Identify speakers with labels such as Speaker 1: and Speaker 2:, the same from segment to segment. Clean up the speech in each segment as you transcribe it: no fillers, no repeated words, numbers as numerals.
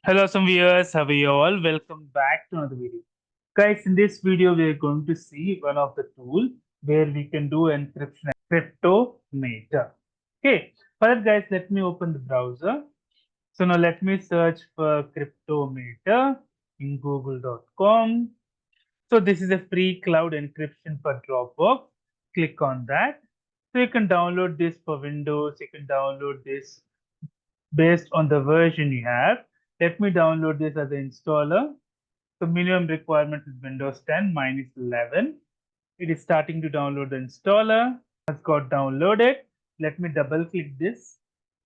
Speaker 1: Hello, some viewers. How are you all? Welcome back to another video. Guys, in this video, we are going to see one of the tool where we can do encryption, Cryptomator. Okay, for that, guys, let me open the browser. So now let me search for Cryptomator in google.com. So this is a free cloud encryption for Dropbox. Click on that. So you can download this for Windows. You can download this based on the version you have. Let me download this as an installer. So minimum requirement is Windows 10, mine is 11. It is starting to download the installer. Has got downloaded. Let me double click this.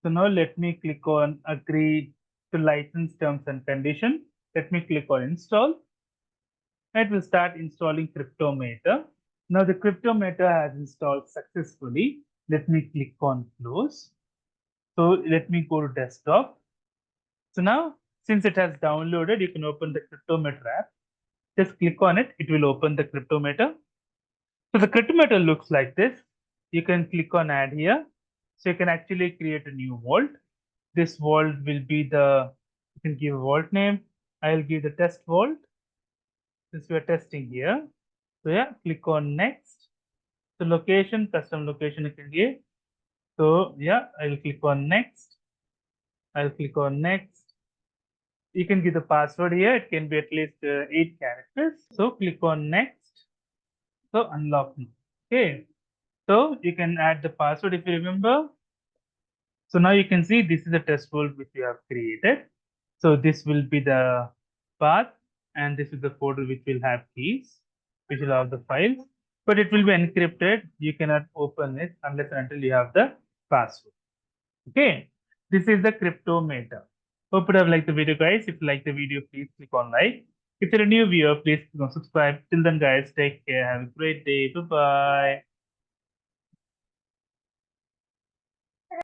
Speaker 1: So now let me click on agree to license terms and condition. Let me click on install. It will start installing Cryptomator. Now the Cryptomator has installed successfully. Let me click on close. So let me go to desktop. So now, since it has downloaded, you can open the Cryptomator app. Just click on it, it will open the Cryptomator. So the Cryptomator looks like this. You can click on add here. So you can actually create a new vault. This vault will be you can give a vault name. I'll give the test vault since we are testing here. So yeah, click on next. So location, custom location you can give. So yeah, I'll click on next. I'll click on next. You can give the password here. It can be at least 8 characters. So click on next. So unlock now. Okay. So you can add the password if you remember. So now you can see this is the test vault which we have created. So this will be the path and this is the folder which will have keys, which will have the files, but it will be encrypted. You cannot open it unless and until you have the password. Okay. This is the Cryptomator. Hope you have liked the video, guys. If you like the video, please click on like. If you're a new viewer, please click on subscribe. Till then, guys, take care. Have a great day. Bye bye.